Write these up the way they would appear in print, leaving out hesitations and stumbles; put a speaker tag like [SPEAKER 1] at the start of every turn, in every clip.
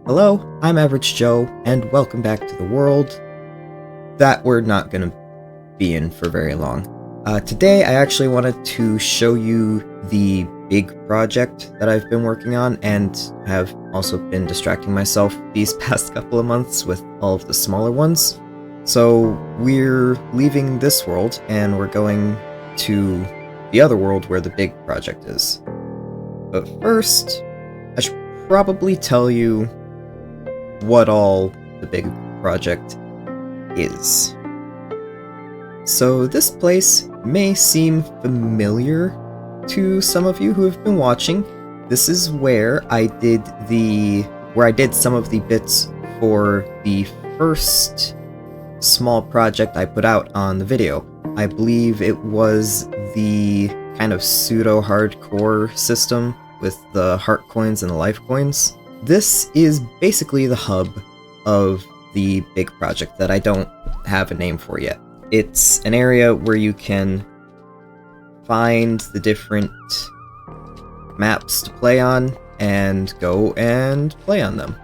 [SPEAKER 1] Hello, I'm Average Joe, and welcome back to the world that we're not going to be in for very long. Today, I actually wanted to show you the big project that I've been working on, and have also been distracting myself these past couple of months with all of the smaller ones. So, we're leaving this world, and we're going to the other world where the big project is. But first, I should probably tell you what all the big project is. So this place may seem familiar to some of you who have been watching. This is where I did some of the bits for the first small project I put out on the video. I believe it was the kind of pseudo-hardcore system with the heart coins and the life coins. This is basically the hub of the big project that I don't have a name for yet. It's an area where you can find the different maps to play on and go and play on them.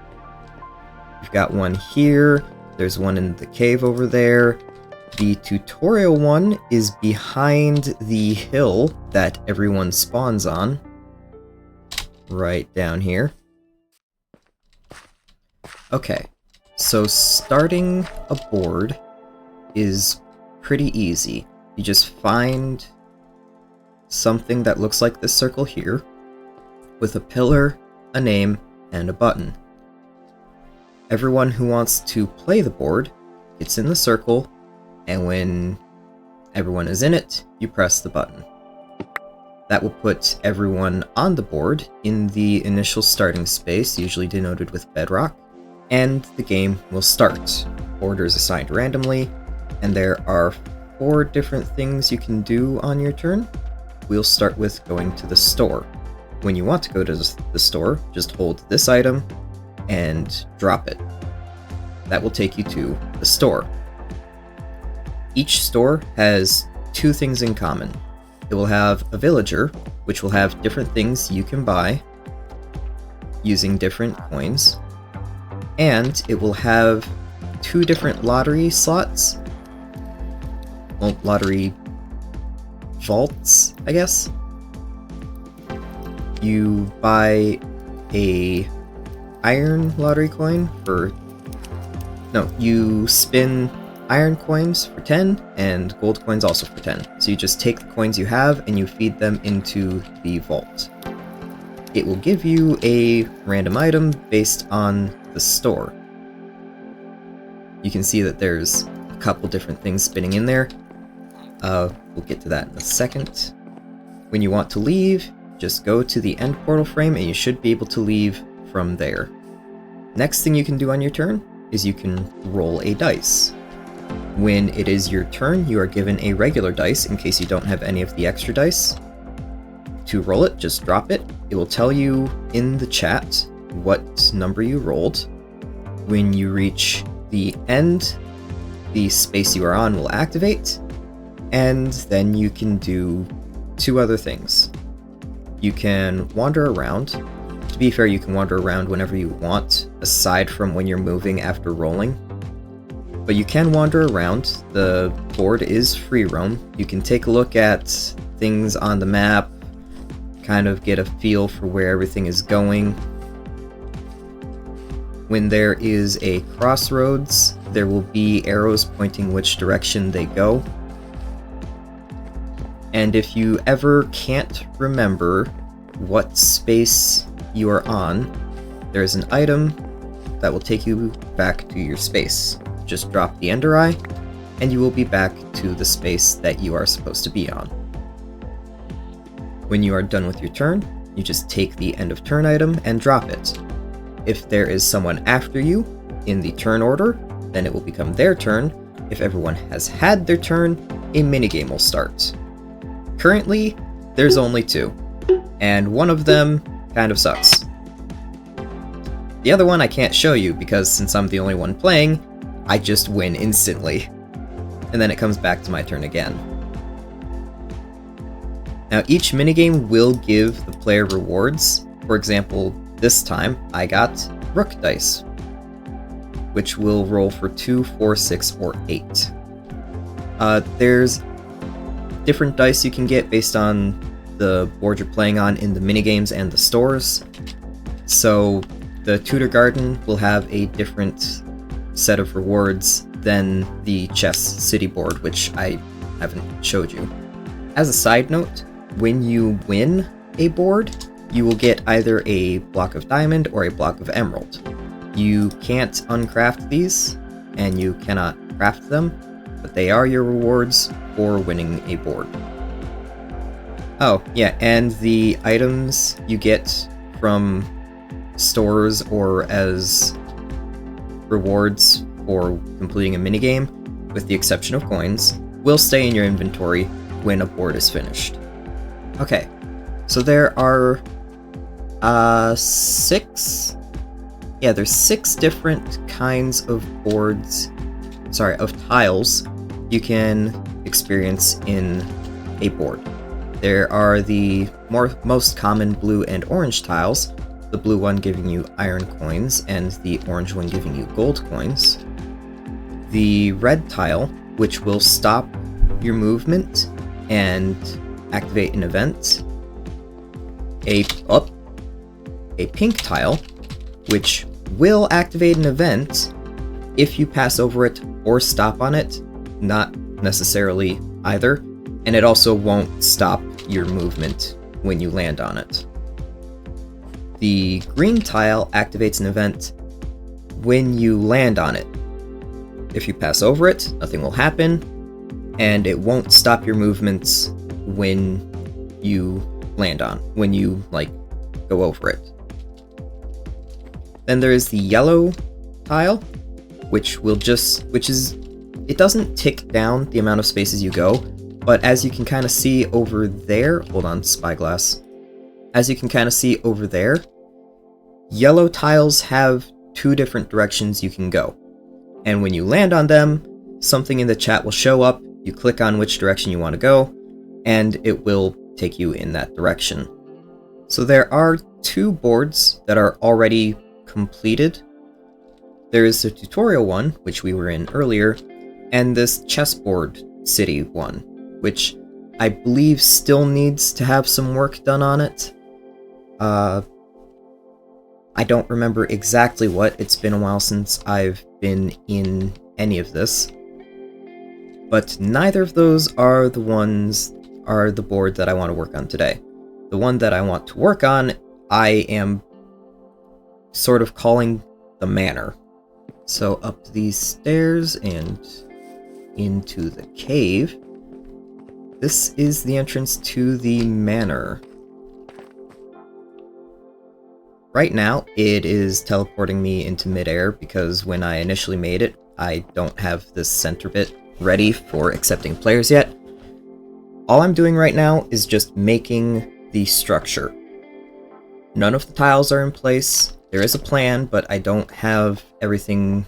[SPEAKER 1] We've got one here, there's one in the cave over there. The tutorial one is behind the hill that everyone spawns on, right down here. Okay, so starting a board is pretty easy. You just find something that looks like this circle here, with a pillar, a name, and a button. Everyone who wants to play the board gets in the circle, and when everyone is in it, you press the button. That will put everyone on the board in the initial starting space, usually denoted with bedrock, and the game will start. Order is assigned randomly, and there are 4 different things you can do on your turn. We'll start with going to the store. When you want to go to the store, just hold this item and drop it. That will take you to the store. Each store has 2 things in common. It will have a villager, which will have different things you can buy using different coins, and it will have 2 different lottery slots. Well, lottery vaults, I guess. You buy a iron lottery coin you spin iron coins for 10 and gold coins also for 10. So you just take the coins you have and you feed them into the vault. It will give you a random item based on the store. You can see that there's a couple different things spinning in there. We'll get to that in a second. When you want to leave, just go to the end portal frame and you should be able to leave from there. Next thing you can do on your turn is you can roll a dice. When it is your turn, you are given a regular dice in case you don't have any of the extra dice. To roll it, just drop it. It will tell you in the chat what number you rolled. When you reach the end, the space you are on will activate, and then you can do 2 other things. You can wander around. To be fair, you can wander around whenever you want, aside from when you're moving after rolling. But you can wander around. The board is free roam. You can take a look at things on the map, kind of get a feel for where everything is going. When there is a crossroads, there will be arrows pointing which direction they go. And if you ever can't remember what space you are on, there's an item that will take you back to your space. Just drop the Ender Eye, and you will be back to the space that you are supposed to be on. When you are done with your turn, you just take the end of turn item and drop it. If there is someone after you in the turn order, then it will become their turn. If everyone has had their turn, a minigame will start. Currently, there's only 2, and one of them kind of sucks. The other one I can't show you because since I'm the only one playing, I just win instantly. And then it comes back to my turn again. Now each minigame will give the player rewards. For example, this time I got rook dice, which will roll for 2, 4, 6, or 8. There's different dice you can get based on the board you're playing on in the minigames and the stores. So the Tudor Garden will have a different set of rewards than the Chess City board, which I haven't showed you. As a side note, when you win a board, you will get either a block of diamond or a block of emerald. You can't uncraft these, and you cannot craft them, but they are your rewards for winning a board. Oh, yeah, and the items you get from stores or as rewards for completing a minigame, with the exception of coins, will stay in your inventory when a board is finished. Okay, so there are there's 6 different kinds of tiles you can experience in a board. There are the most common blue and orange tiles, the blue one giving you iron coins and the orange one giving you gold coins. The red tile, which will stop your movement and activate an event. A pink tile, which will activate an event if you pass over it or stop on it, not necessarily either, and it also won't stop your movement when you land on it. The green tile activates an event when you land on it. If you pass over it, nothing will happen, and it won't stop your movements when you go over it. Then there is the yellow tile, it doesn't tick down the amount of spaces you go, but as you can kind of see over there, hold on, spyglass. As you can kind of see over there, yellow tiles have 2 different directions you can go. And when you land on them, something in the chat will show up, you click on which direction you want to go, and it will take you in that direction. So there are 2 boards that are already completed. There is the tutorial one, which we were in earlier, and this chessboard city one, which I believe still needs to have some work done on it. I don't remember exactly what. It's been a while since I've been in any of this. But neither of those are the board that I want to work on today. The one that I want to work on, I am sort of calling the manor. So up these stairs and into the cave. This is the entrance to the manor. Right now, it is teleporting me into midair because when I initially made it, I don't have this center bit ready for accepting players yet. All I'm doing right now is just making the structure. None of the tiles are in place. There is a plan, but I don't have everything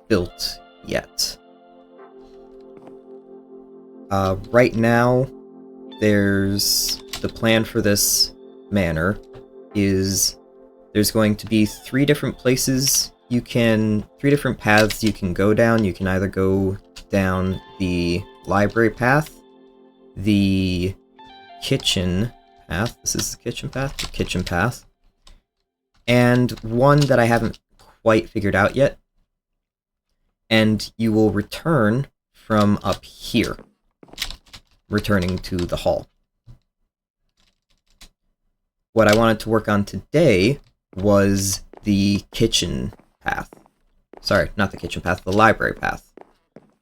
[SPEAKER 1] built yet. Right now, there's the plan for this manor is there's going to be 3 different paths you can go down. You can either go down the library path, the kitchen path, this is the kitchen path, and one that I haven't quite figured out yet, and you will return from up here, returning to the hall. What I wanted to work on today was the kitchen path. Sorry, not the kitchen path, the library path.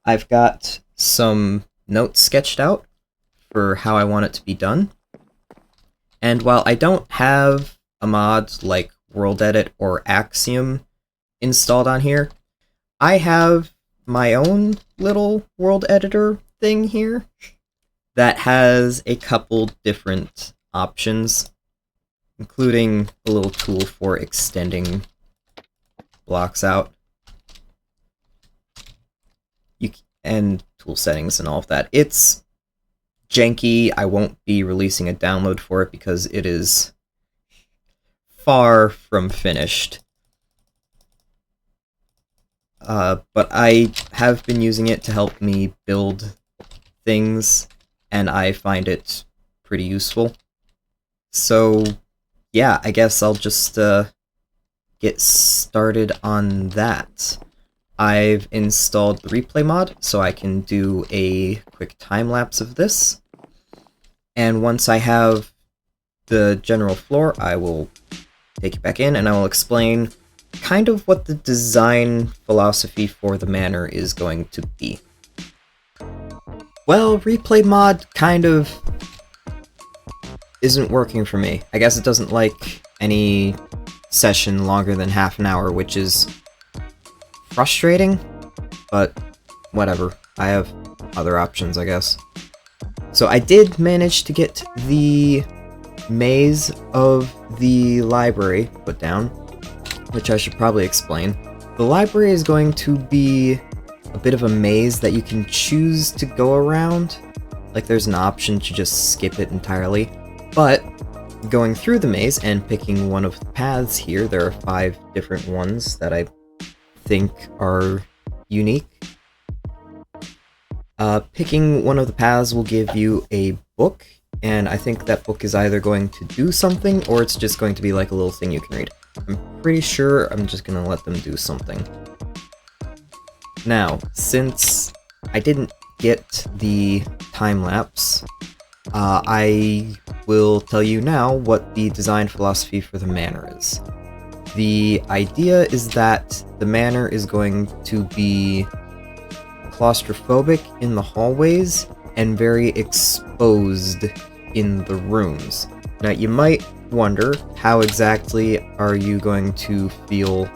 [SPEAKER 1] I've got some notes sketched out for how I want it to be done. And while I don't have a mod like World Edit or Axiom installed on here, I have my own little world editor thing here that has a couple different options, including a little tool for extending blocks out, and tool settings and all of that. It's janky. I won't be releasing a download for it because it is far from finished. but I have been using it to help me build things, and I find it pretty useful. So, yeah, I guess I'll just get started on that. I've installed the replay mod, so I can do a quick time-lapse of this. And once I have the general floor, I will take you back in, and I will explain kind of what the design philosophy for the manor is going to be. Well, replay mod kind of isn't working for me. I guess it doesn't like any session longer than half an hour, which is frustrating, but whatever. I have other options, I guess. So I did manage to get the maze of the library put down, which I should probably explain. The library is going to be a bit of a maze that you can choose to go around. Like, there's an option to just skip it entirely. But going through the maze and picking one of the paths here, there are 5 different ones that I think are unique. Picking one of the paths will give you a book, and I think that book is either going to do something, or it's just going to be like a little thing you can read. I'm pretty sure I'm just gonna let them do something. Now, since I didn't get the time-lapse, I will tell you now what the design philosophy for the manor is. The idea is that the manor is going to be claustrophobic in the hallways and very exposed in the rooms. Now, you might wonder, how exactly are you going to feel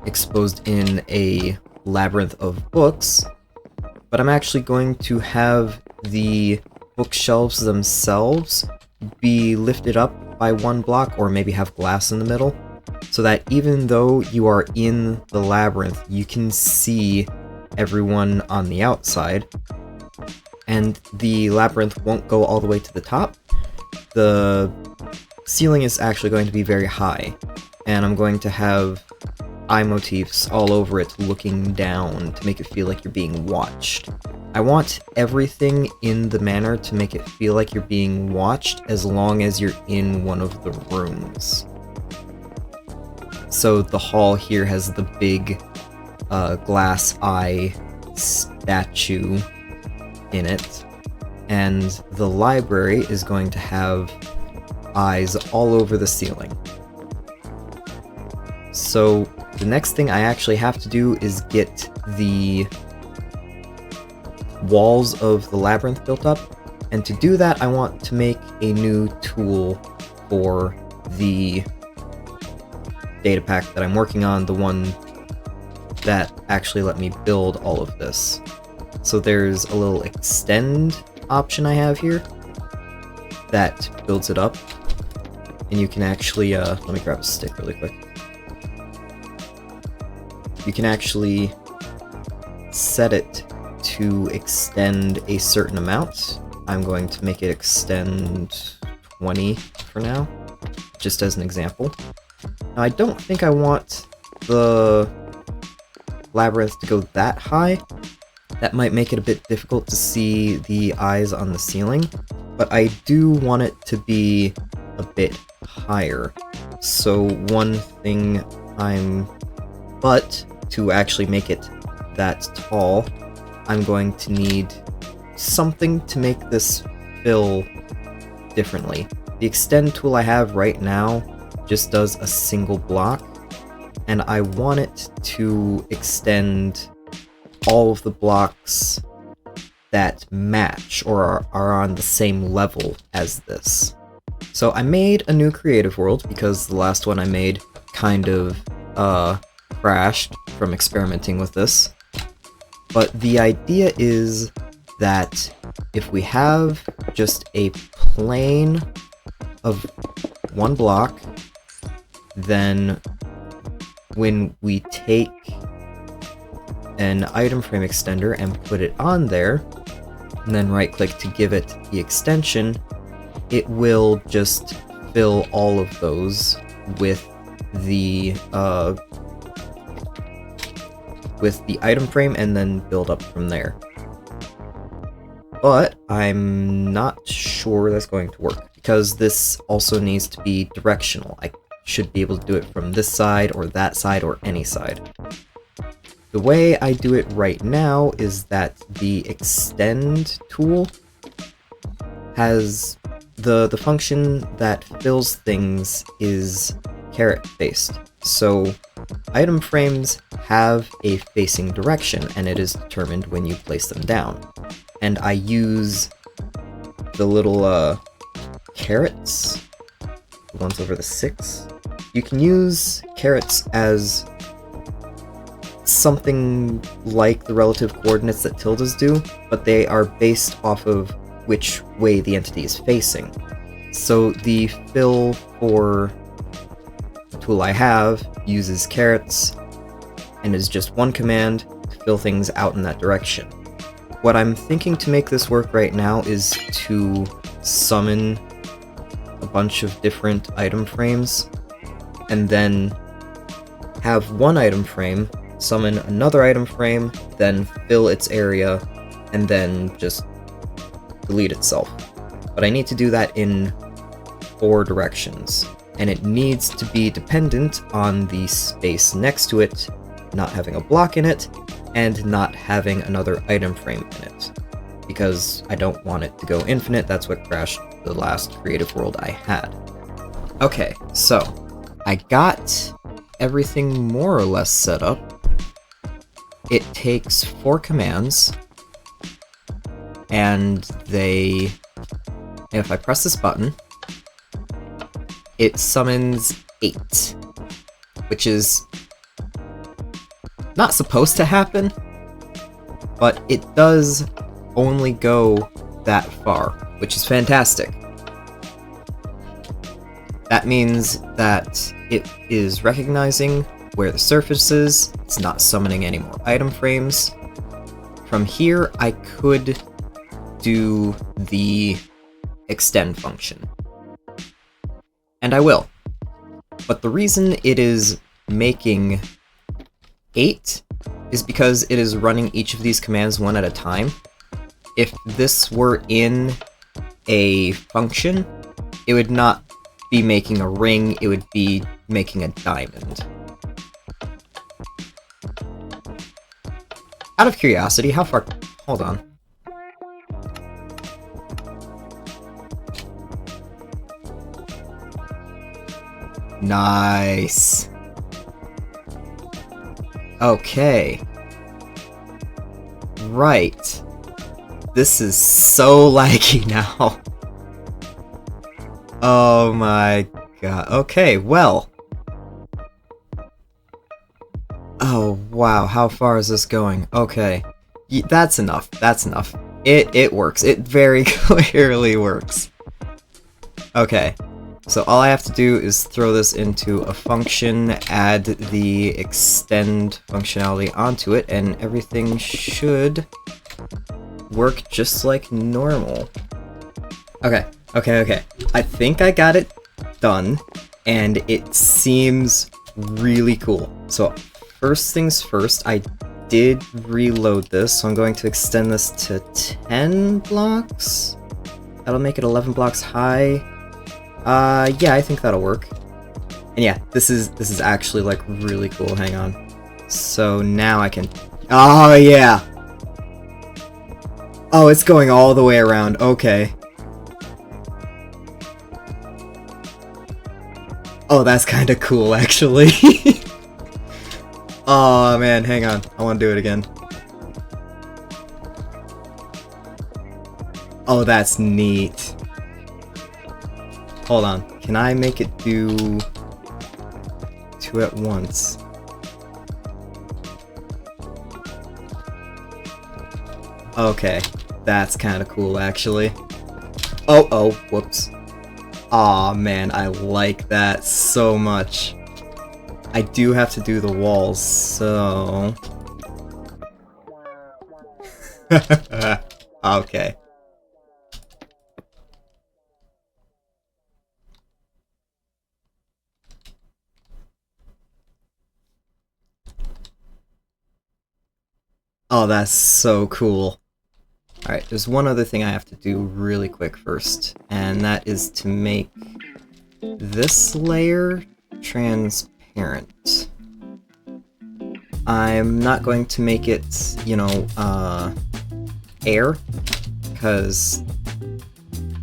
[SPEAKER 1] exposed in a labyrinth of books? But I'm actually going to have the bookshelves themselves be lifted up by 1 block, or maybe have glass in the middle, so that even though you are in the labyrinth, you can see everyone on the outside, and the labyrinth won't go all the way to the top. The ceiling is actually going to be very high, and I'm going to have eye motifs all over it looking down to make it feel like you're being watched. I want everything in the manor to make it feel like you're being watched as long as you're in one of the rooms. So the hall here has the big glass eye statue in it, and the library is going to have eyes all over the ceiling. So the next thing I actually have to do is get the walls of the labyrinth built up, and to do that I want to make a new tool for the data pack that I'm working on, the one that actually let me build all of this. So there's a little extend option I have here that builds it up, and you can actually, let me grab a stick really quick. You can actually set it to extend a certain amount. I'm going to make it extend 20 for now, just as an example. Now, I don't think I want the labyrinth to go that high. That might make it a bit difficult to see the eyes on the ceiling, but I do want it to be a bit higher. So one thing but to actually make it that tall, I'm going to need something to make this fill differently. The extend tool I have right now just does a single block, and I want it to extend all of the blocks that match or are on the same level as this. So I made a new creative world because the last one I made kind of crashed from experimenting with this. But the idea is that if we have just a plane of 1 block, then when we take an item frame extender and put it on there, and then right click to give it the extension, it will just fill all of those with the with the item frame and then build up from there. But I'm not sure that's going to work, because this also needs to be directional. I should be able to do it from this side, or that side, or any side. The way I do it right now is that the extend tool has the function that fills things is caret based. So item frames have a facing direction, and it is determined when you place them down. And I use the little carets, the ones over the 6. You can use carets as something like the relative coordinates that tildes do, but they are based off of which way the entity is facing. So the fill for the tool I have uses carets and is just one command to fill things out in that direction. What I'm thinking to make this work right now is to summon a bunch of different item frames, and then have one item frame summon another item frame, then fill its area, and then just delete itself. But I need to do that in 4 directions, and it needs to be dependent on the space next to it not having a block in it, and not having another item frame in it, because I don't want it to go infinite. That's what crashed the last creative world I had. Okay, so I got everything more or less set up. It takes 4 commands, and if I press this button, it summons 8, which is not supposed to happen, but it does only go that far, which is fantastic. That means that it is recognizing where the surface is, it's not summoning any more item frames. From here, I could do the extend function. And I will. But the reason it is making 8 is because it is running each of these commands one at a time. If this were in a function, it would not be making a ring, it would be making a diamond. Out of curiosity, how far... Hold on. Nice. Okay. Right. This is so laggy now. Oh my god. Okay, well. Oh, wow. How far is this going? Okay. That's enough. That's enough. It works. It very clearly works. Okay. So all I have to do is throw this into a function, add the extend functionality onto it, and everything should work just like normal. Okay. I think I got it done, and it seems really cool. So first things first, I did reload this, so I'm going to extend this to 10 blocks. That'll make it 11 blocks high. Yeah, I think that'll work. And yeah, this is actually, like, really cool. Hang on. So now I can... Oh, yeah! Oh, it's going all the way around. Okay. Oh, that's kind of cool, actually. Oh, man, hang on. I want to do it again. Oh, that's neat. Hold on. Can I make it do 2 at once? Okay. That's kind of cool, actually. Oh, whoops. Aw, man, I like that so much. I do have to do the walls, so... Okay. Oh, that's so cool. Alright, there's one other thing I have to do really quick first, and that is to make this layer transparent. I'm not going to make it, you know, air, because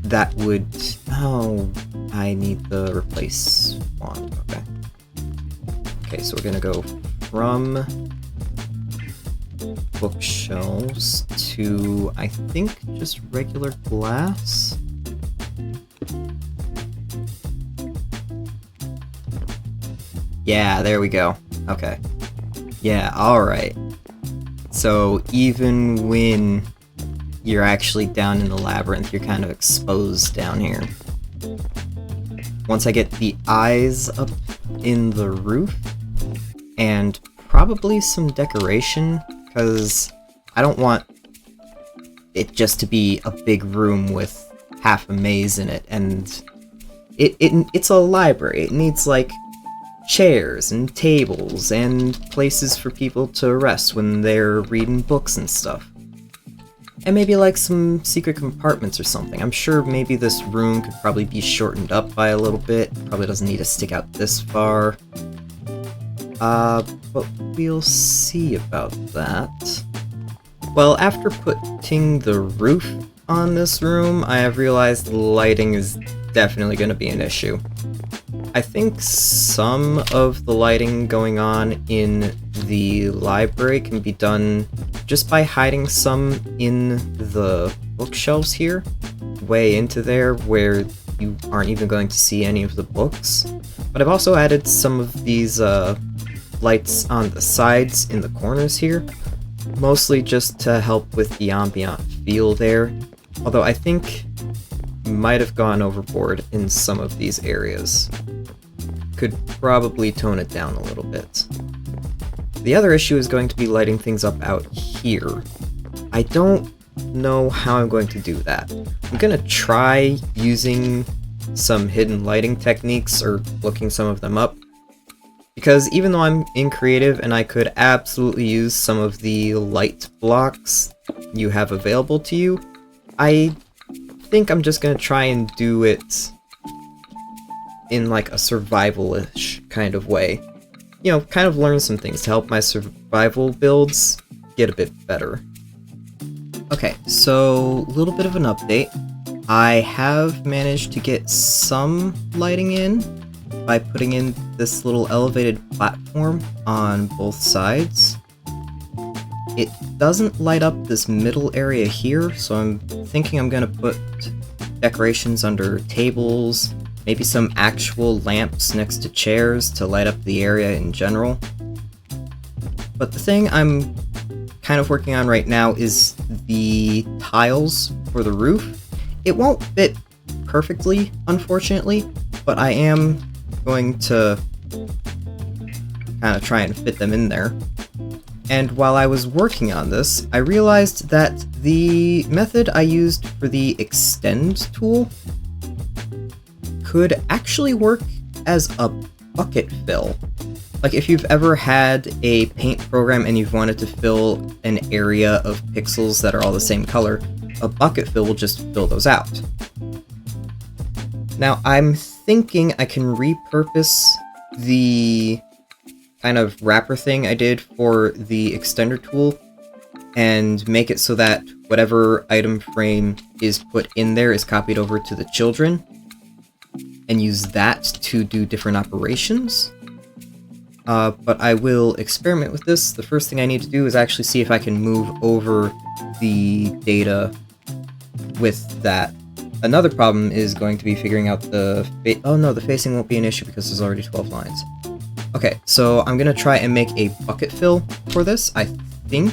[SPEAKER 1] that would... Oh, I need the replace wand. Okay. Okay, so we're gonna go from bookshelves to, I think, just regular glass. Yeah, there we go. Okay. Yeah, alright. So even when you're actually down in the labyrinth, you're kind of exposed down here. Once I get the eyes up in the roof, and probably some decoration, because I don't want it just to be a big room with half a maze in it, and it's a library. It needs, like, chairs and tables and places for people to rest when they're reading books and stuff. And maybe, like, some secret compartments or something. I'm sure maybe this room could probably be shortened up by a little bit. Probably doesn't need to stick out this far. But we'll see about that. Well, after putting the roof on this room, I have realized lighting is definitely going to be an issue. I think some of the lighting going on in the library can be done just by hiding some in the bookshelves here, way into there where you aren't even going to see any of the books. But I've also added some of these lights on the sides in the corners here, mostly just to help with the ambient feel there, although I think might have gone overboard in some of these areas. Could probably tone it down a little bit. The other issue is going to be lighting things up out here. I don't know how I'm going to do that. I'm gonna try using some hidden lighting techniques or looking some of them up, because even though I'm in creative and I could absolutely use some of the light blocks you have available to you, I think I'm just gonna try and do it in like a survival-ish kind of way. You know, kind of learn some things to help my survival builds get a bit better. Okay, so a little bit of an update. I have managed to get some lighting in by putting in this little elevated platform on both sides. It doesn't light up this middle area here, so I'm thinking I'm gonna put decorations under tables, maybe some actual lamps next to chairs to light up the area in general. But the thing I'm kind of working on right now is the tiles for the roof. It won't fit perfectly, unfortunately, but I am going to kind of try and fit them in there. And while I was working on this, I realized that the method I used for the extend tool could actually work as a bucket fill. Like if you've ever had a paint program and you've wanted to fill an area of pixels that are all the same color, a bucket fill will just fill those out. Now I'm thinking I can repurpose the kind of wrapper thing I did for the extender tool and make it so that whatever item frame is put in there is copied over to the children, and use that to do different operations. But I will experiment with this. The first thing I need to do is actually see if I can move over the data with that. Another problem is going to be figuring out the oh no, the facing won't be an issue because there's already 12 lines. Okay, so I'm gonna try and make a bucket fill for this. I think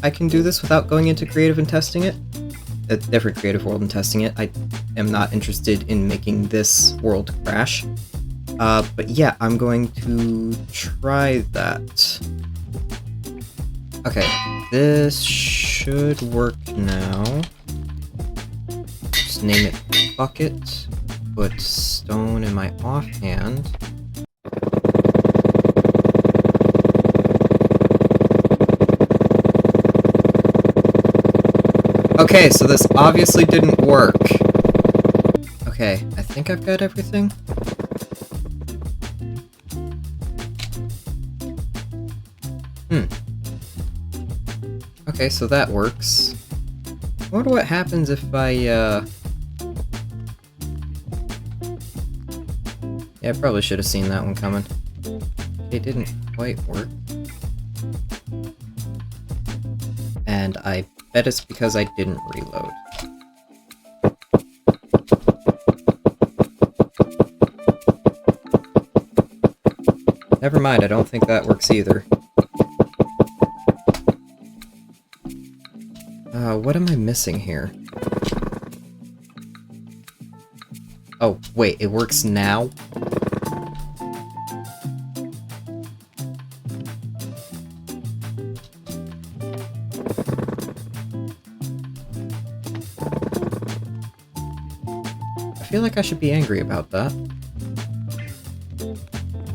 [SPEAKER 1] I can do this without going into creative and testing it. A different creative world and testing it. I am not interested in making this world crash. But yeah, I'm going to try that. Okay, this should work now. Just name it bucket, put stone in my offhand. Okay, so this obviously didn't work. Okay, I think I've got everything. Okay, so that works. I wonder what happens if I, Yeah, I probably should have seen that one coming. It didn't quite work. And I bet it's because I didn't reload. Never mind, I don't think that works either. What am I missing here? Oh, wait, it works now? I feel like I should be angry about that.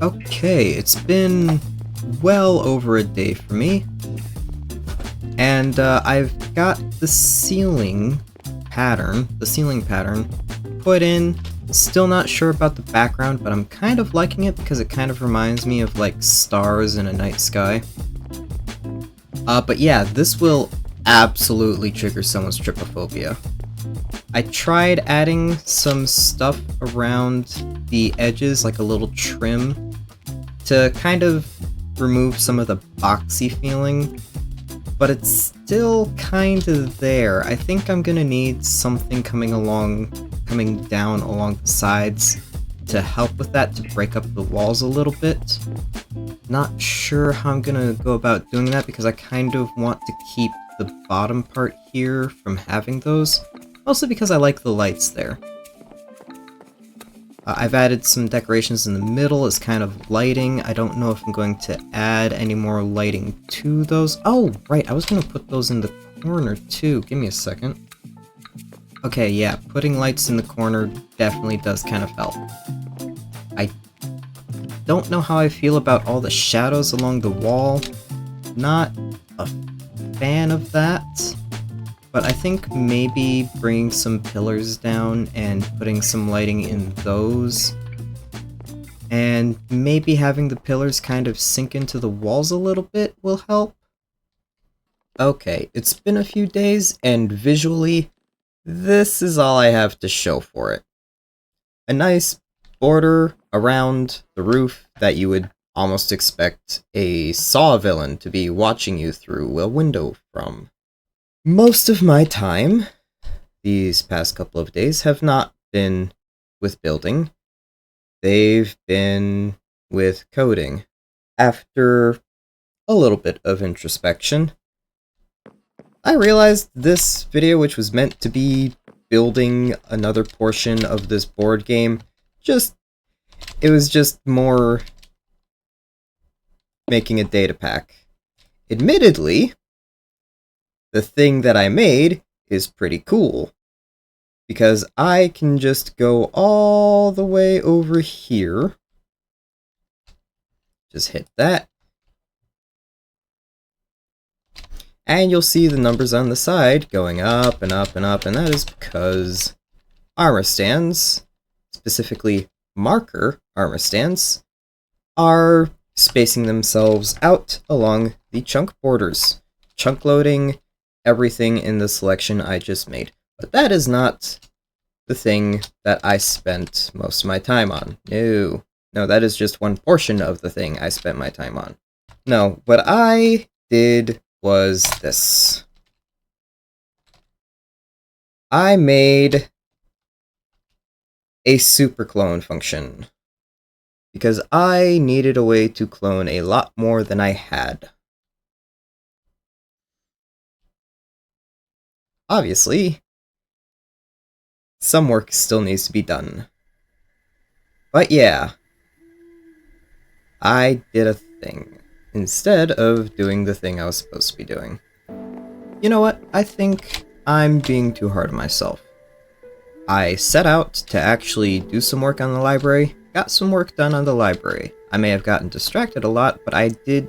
[SPEAKER 1] Okay, it's been well over a day for me. And I've got the ceiling pattern put in. Still not sure about the background, but I'm kind of liking it because it kind of reminds me of like stars in a night sky. But yeah, this will absolutely trigger someone's trypophobia. I tried adding some stuff around the edges, like a little trim, to kind of remove some of the boxy feeling, but it's still kind of there. I think I'm gonna need something coming down along the sides to help with that, to break up the walls a little bit. Not sure how I'm gonna go about doing that because I kind of want to keep the bottom part here from having those, mostly because I like the lights there. I've added some decorations in the middle as kind of lighting. I don't know if I'm going to add any more lighting to those. Oh, right, I was going to put those in the corner too. Give me a second. Okay, yeah, putting lights in the corner definitely does kind of help. I don't know how I feel about all the shadows along the wall. Not a fan of that. But I think maybe bringing some pillars down and putting some lighting in those, and maybe having the pillars kind of sink into the walls a little bit will help. Okay, it's been a few days, and visually, this is all I have to show for it. A nice border around the roof that you would almost expect a Saw villain to be watching you through a window from. Most of my time, these past couple of days, have not been with building. They've been with coding. After a little bit of introspection, I realized this video, which was meant to be building another portion of this board game, it was just more making a data pack. Admittedly, the thing that I made is pretty cool, because I can just go all the way over here, just hit that, and you'll see the numbers on the side going up and up and up, and that is because armor stands, specifically marker armor stands, are spacing themselves out along the chunk borders, chunk loading everything in the selection I just made. But that is not the thing that I spent most of my time on. No, that is just one portion of the thing I spent my time on. No, what I did was this. I made a super clone function, because I needed a way to clone a lot more than I had. Obviously, some work still needs to be done. But yeah, I did a thing, instead of doing the thing I was supposed to be doing. You know what? I think I'm being too hard on myself. I set out to actually do some work on the library, got some work done on the library. I may have gotten distracted a lot, but I did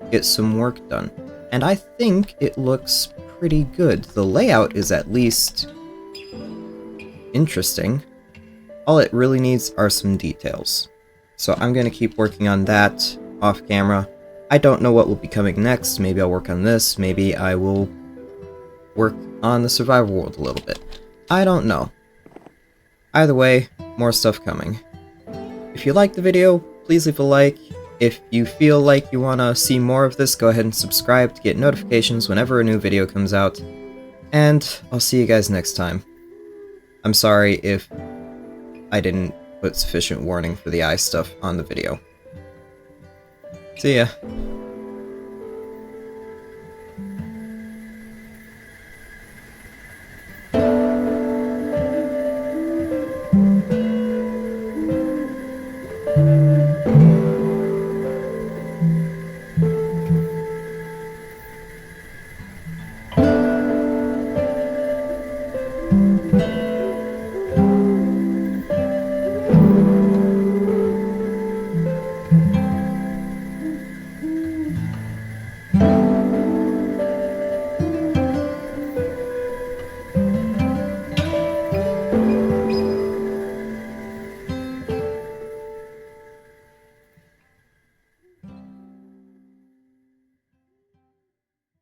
[SPEAKER 1] get some work done. And I think it looks pretty good. The layout is at least interesting. All it really needs are some details. So I'm going to keep working on that off camera. I don't know what will be coming next. Maybe I'll work on this. Maybe I will work on the survival world a little bit. I don't know. Either way, more stuff coming. If you liked the video, please leave a like. If you feel like you want to see more of this, go ahead and subscribe to get notifications whenever a new video comes out. And I'll see you guys next time. I'm sorry if I didn't put sufficient warning for the eye stuff on the video. See ya.